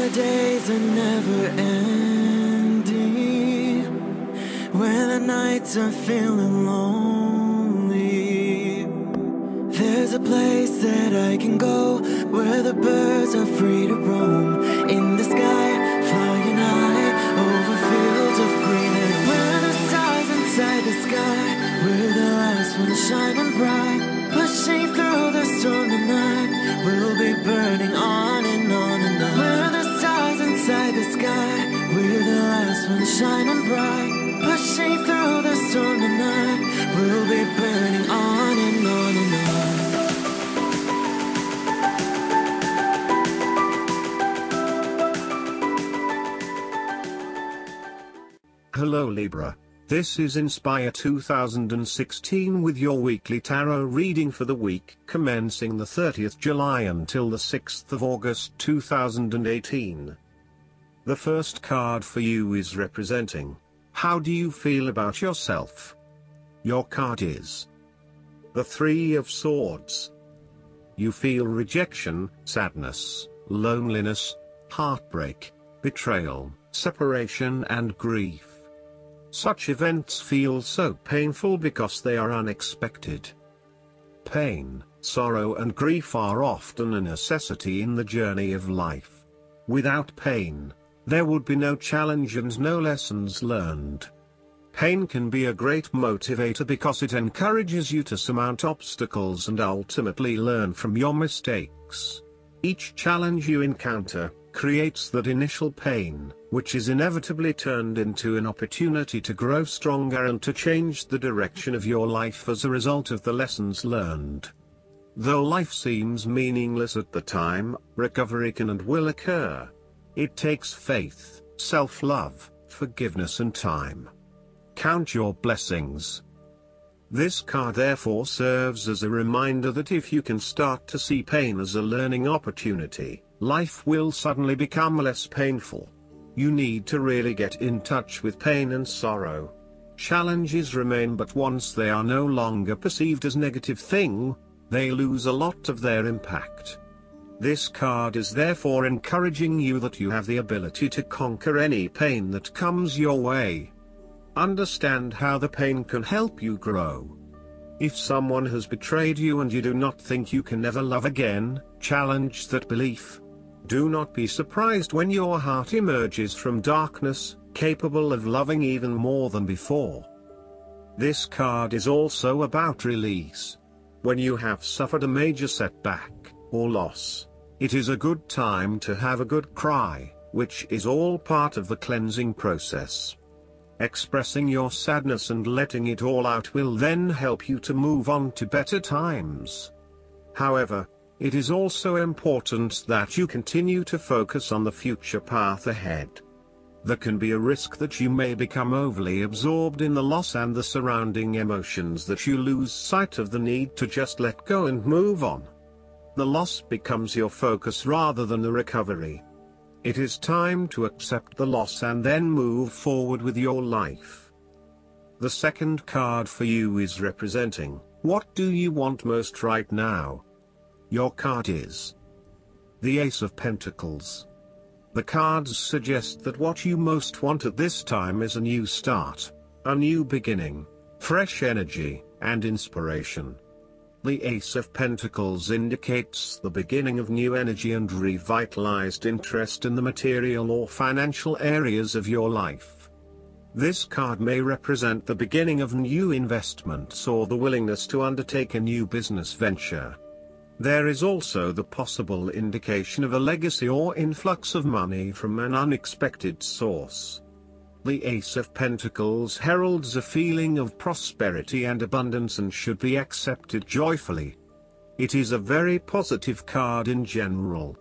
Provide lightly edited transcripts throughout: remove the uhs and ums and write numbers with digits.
the days are never ending, when the nights are feeling lonely, there's a place that I can go, where the birds are free to roam, in the sky, flying high, over fields of green, and where the stars inside the sky, we're the last ones shining bright, pushing through the storm tonight, we'll be burning on and on and on. We're the stars inside the sky, we're the last ones shining bright, pushing through the storm tonight, we'll be burning on and on and on. Hello Libra, this is Inspire 2016 with your weekly tarot reading for the week commencing the 30th July until the 6th of August 2018. The first card for you is representing, how do you feel about yourself? Your card is the Three of Swords. You feel rejection, sadness, loneliness, heartbreak, betrayal, separation and grief. Such events feel so painful because they are unexpected. Pain, sorrow and grief are often a necessity in the journey of life. Without pain, there would be no challenge and no lessons learned. Pain can be a great motivator because it encourages you to surmount obstacles and ultimately learn from your mistakes. Each challenge you encounter creates that initial pain, which is inevitably turned into an opportunity to grow stronger and to change the direction of your life as a result of the lessons learned. Though life seems meaningless at the time, recovery can and will occur. It takes faith, self-love, forgiveness and time. Count your blessings. This card therefore serves as a reminder that if you can start to see pain as a learning opportunity, life will suddenly become less painful. You need to really get in touch with pain and sorrow. Challenges remain, but once they are no longer perceived as negative thing, they lose a lot of their impact. This card is therefore encouraging you that you have the ability to conquer any pain that comes your way. Understand how the pain can help you grow. If someone has betrayed you and you do not think you can never love again, challenge that belief. Do not be surprised when your heart emerges from darkness, capable of loving even more than before. This card is also about release. When you have suffered a major setback, or loss, it is a good time to have a good cry, which is all part of the cleansing process. Expressing your sadness and letting it all out will then help you to move on to better times. However, it is also important that you continue to focus on the future path ahead. There can be a risk that you may become overly absorbed in the loss and the surrounding emotions that you lose sight of the need to just let go and move on. The loss becomes your focus rather than the recovery. It is time to accept the loss and then move forward with your life. The second card for you is representing, what do you want most right now? Your card is the Ace of Pentacles. The cards suggest that what you most want at this time is a new start, a new beginning, fresh energy, and inspiration. The Ace of Pentacles indicates the beginning of new energy and revitalized interest in the material or financial areas of your life. This card may represent the beginning of new investments or the willingness to undertake a new business venture. There is also the possible indication of a legacy or influx of money from an unexpected source. The Ace of Pentacles heralds a feeling of prosperity and abundance and should be accepted joyfully. It is a very positive card in general.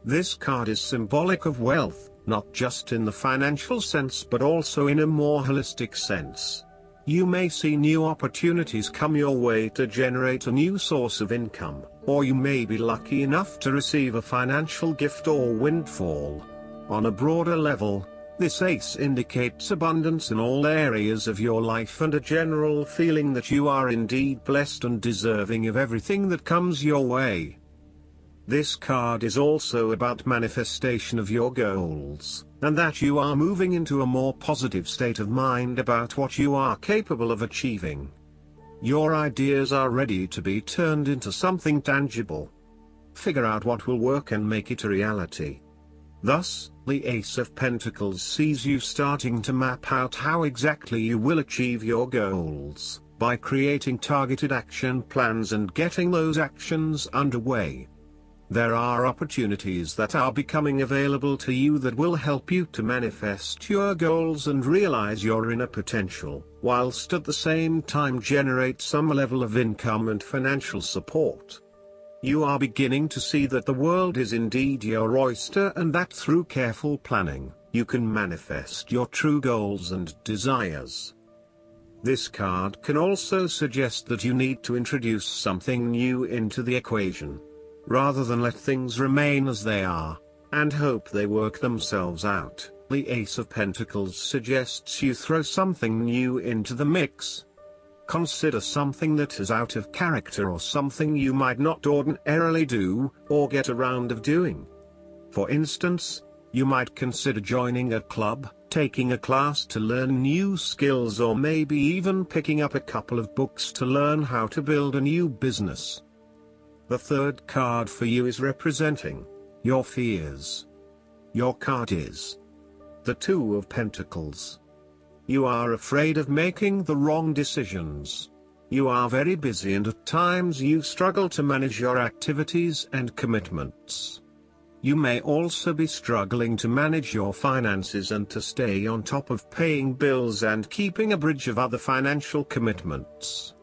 This card is symbolic of wealth, not just in the financial sense but also in a more holistic sense. You may see new opportunities come your way to generate a new source of income, or you may be lucky enough to receive a financial gift or windfall. On a broader level, this ace indicates abundance in all areas of your life and a general feeling that you are indeed blessed and deserving of everything that comes your way. This card is also about manifestation of your goals, and that you are moving into a more positive state of mind about what you are capable of achieving. Your ideas are ready to be turned into something tangible. Figure out what will work and make it a reality. Thus, the Ace of Pentacles sees you starting to map out how exactly you will achieve your goals, by creating targeted action plans and getting those actions underway. There are opportunities that are becoming available to you that will help you to manifest your goals and realize your inner potential, whilst at the same time generate some level of income and financial support. You are beginning to see that the world is indeed your oyster and that through careful planning, you can manifest your true goals and desires. This card can also suggest that you need to introduce something new into the equation, rather than let things remain as they are, and hope they work themselves out. The Ace of Pentacles suggests you throw something new into the mix. Consider something that is out of character or something you might not ordinarily do, or get around of doing. For instance, you might consider joining a club, taking a class to learn new skills, or maybe even picking up a couple of books to learn how to build a new business. The third card for you is representing your fears. Your card is the Two of Pentacles. You are afraid of making the wrong decisions. You are very busy and at times you struggle to manage your activities and commitments. You may also be struggling to manage your finances and to stay on top of paying bills and keeping a bridge of other financial commitments.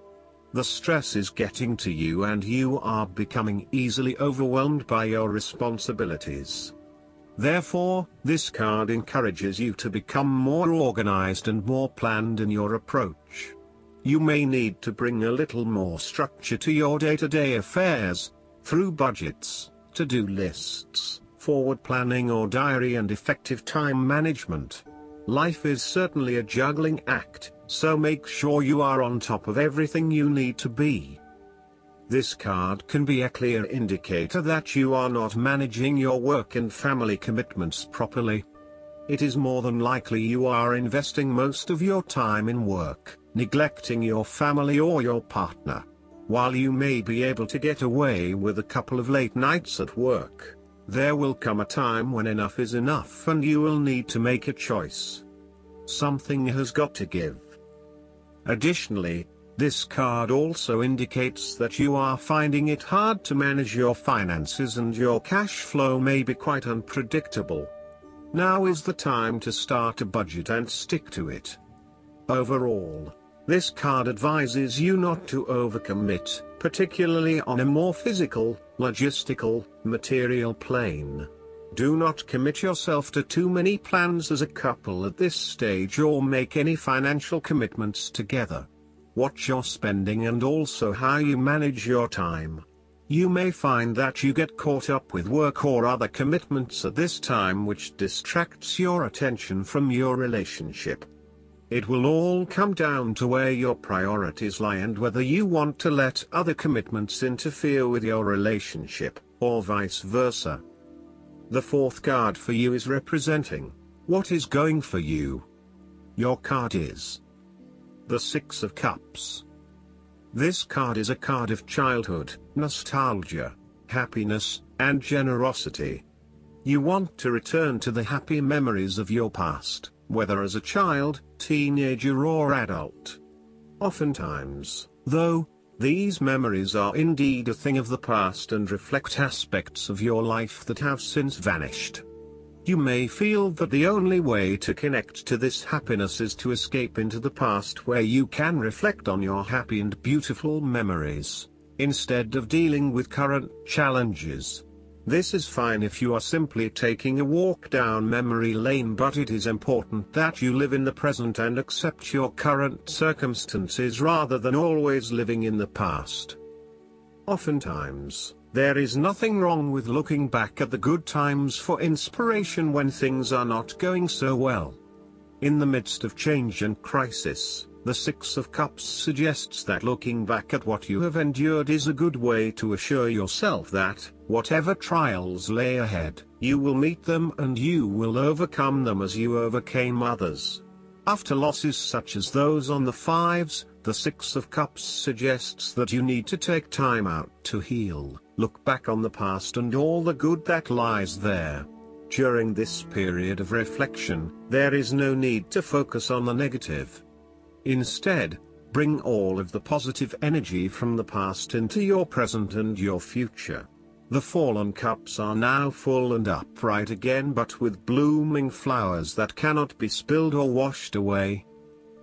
The stress is getting to you and you are becoming easily overwhelmed by your responsibilities. Therefore, this card encourages you to become more organized and more planned in your approach. You may need to bring a little more structure to your day-to-day affairs, through budgets, to-do lists, forward planning or diary and effective time management. Life is certainly a juggling act, so make sure you are on top of everything you need to be. This card can be a clear indicator that you are not managing your work and family commitments properly. It is more than likely you are investing most of your time in work, neglecting your family or your partner. While you may be able to get away with a couple of late nights at work, there will come a time when enough is enough and you will need to make a choice. Something has got to give. Additionally, this card also indicates that you are finding it hard to manage your finances and your cash flow may be quite unpredictable. Now is the time to start a budget and stick to it. Overall, this card advises you not to overcommit, particularly on a more physical, logistical, material plane. Do not commit yourself to too many plans as a couple at this stage or make any financial commitments together. Watch your spending and also how you manage your time. You may find that you get caught up with work or other commitments at this time which distracts your attention from your relationship. It will all come down to where your priorities lie and whether you want to let other commitments interfere with your relationship, or vice versa. The fourth card for you is representing what is going for you. Your card is the Six of Cups. This card is a card of childhood, nostalgia, happiness, and generosity. You want to return to the happy memories of your past, whether as a child, teenager or adult. Oftentimes, though, these memories are indeed a thing of the past and reflect aspects of your life that have since vanished. You may feel that the only way to connect to this happiness is to escape into the past where you can reflect on your happy and beautiful memories, instead of dealing with current challenges. This is fine if you are simply taking a walk down memory lane, but it is important that you live in the present and accept your current circumstances rather than always living in the past. Oftentimes, there is nothing wrong with looking back at the good times for inspiration when things are not going so well. In the midst of change and crisis, The Six of Cups suggests that looking back at what you have endured is a good way to assure yourself that, whatever trials lay ahead, you will meet them and you will overcome them as you overcame others. After losses such as those on the fives, the Six of Cups suggests that you need to take time out to heal, look back on the past and all the good that lies there. During this period of reflection, there is no need to focus on the negative. Instead, bring all of the positive energy from the past into your present and your future. The fallen cups are now full and upright again, but with blooming flowers that cannot be spilled or washed away.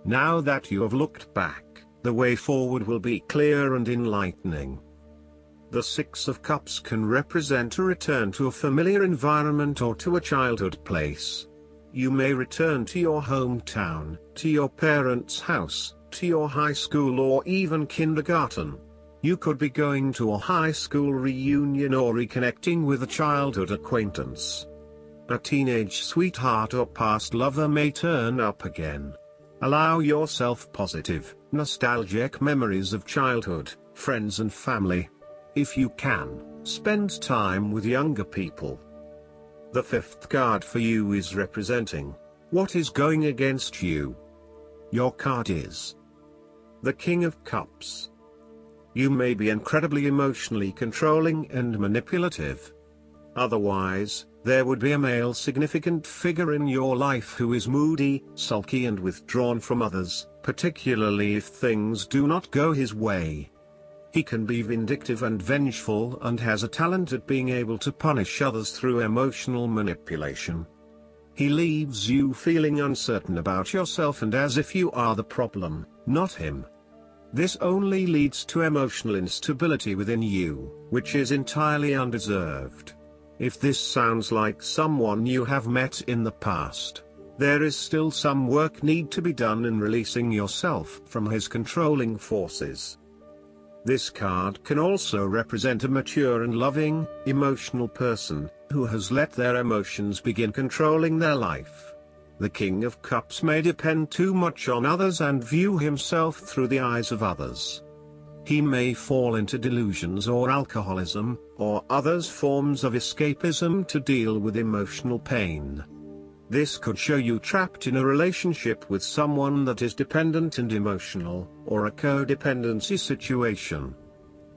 Now that you have looked back, the way forward will be clear and enlightening. The Six of Cups can represent a return to a familiar environment or to a childhood place. You may return to your hometown, to your parents' house, to your high school or even kindergarten. You could be going to a high school reunion or reconnecting with a childhood acquaintance. A teenage sweetheart or past lover may turn up again. Allow yourself positive, nostalgic memories of childhood, friends and family. If you can, spend time with younger people. The fifth card for you is representing what is going against you. Your card is the King of Cups. You may be incredibly emotionally controlling and manipulative. Otherwise, there would be a male significant figure in your life who is moody, sulky and withdrawn from others, particularly if things do not go his way. He can be vindictive and vengeful and has a talent at being able to punish others through emotional manipulation. He leaves you feeling uncertain about yourself and as if you are the problem, not him. This only leads to emotional instability within you, which is entirely undeserved. If this sounds like someone you have met in the past, there is still some work need to be done in releasing yourself from his controlling forces. This card can also represent a mature and loving, emotional person, who has let their emotions begin controlling their life. The King of Cups may depend too much on others and view himself through the eyes of others. He may fall into delusions or alcoholism, or other forms of escapism to deal with emotional pain. This could show you trapped in a relationship with someone that is dependent and emotional, or a codependency situation.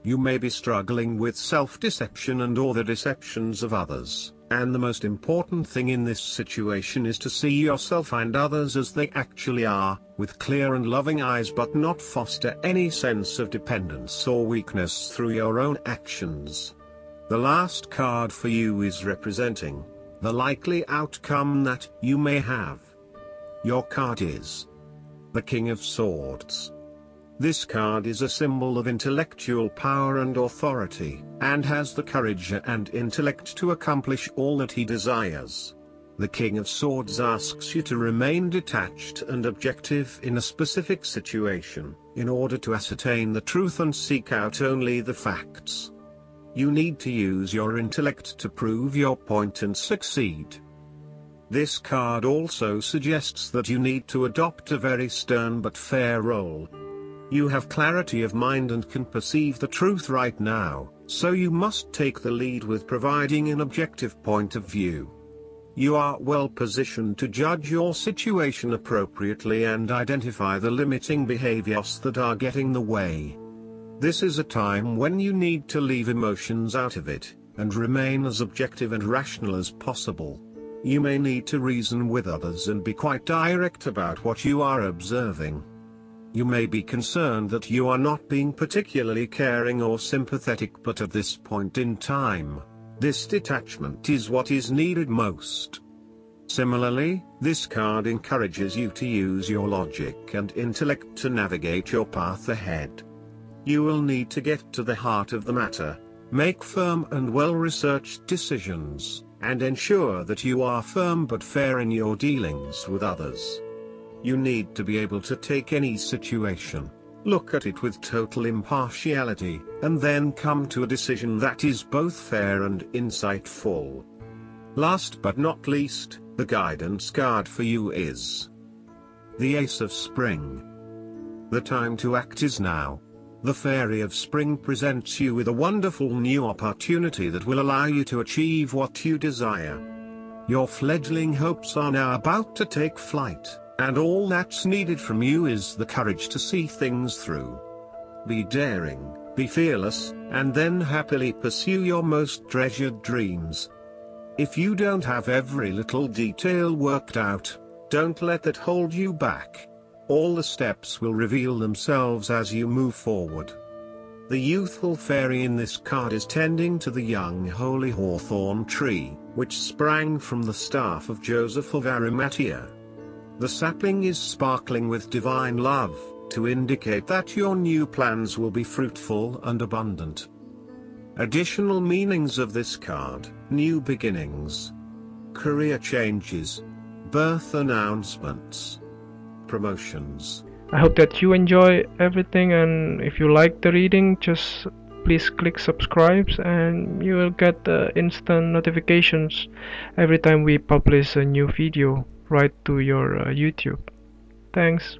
You may be struggling with self-deception and/or the deceptions of others, and the most important thing in this situation is to see yourself and others as they actually are, with clear and loving eyes, but not foster any sense of dependence or weakness through your own actions. The last card for you is representing the likely outcome that you may have. Your card is the King of Swords. This card is a symbol of intellectual power and authority, and has the courage and intellect to accomplish all that he desires. The King of Swords asks you to remain detached and objective in a specific situation, in order to ascertain the truth and seek out only the facts. You need to use your intellect to prove your point and succeed. This card also suggests that you need to adopt a very stern but fair role. You have clarity of mind and can perceive the truth right now, so you must take the lead with providing an objective point of view. You are well positioned to judge your situation appropriately and identify the limiting behaviors that are getting in the way. This is a time when you need to leave emotions out of it, and remain as objective and rational as possible. You may need to reason with others and be quite direct about what you are observing. You may be concerned that you are not being particularly caring or sympathetic, but at this point in time, this detachment is what is needed most. Similarly, this card encourages you to use your logic and intellect to navigate your path ahead. You will need to get to the heart of the matter, make firm and well-researched decisions, and ensure that you are firm but fair in your dealings with others. You need to be able to take any situation, look at it with total impartiality, and then come to a decision that is both fair and insightful. Last but not least, the guidance card for you is the Ace of Spring. The time to act is now. The Fairy of Spring presents you with a wonderful new opportunity that will allow you to achieve what you desire. Your fledgling hopes are now about to take flight, and all that's needed from you is the courage to see things through. Be daring, be fearless, and then happily pursue your most treasured dreams. If you don't have every little detail worked out, don't let that hold you back. All the steps will reveal themselves as you move forward. The youthful fairy in this card is tending to the young holy hawthorn tree, which sprang from the staff of Joseph of Arimathea. The sapling is sparkling with divine love, to indicate that your new plans will be fruitful and abundant. Additional meanings of this card: new beginnings, career changes, birth announcements, promotions. I hope that you enjoy everything, and if you like the reading, just please click subscribe and you will get instant notifications every time we publish a new video right to your YouTube. Thanks.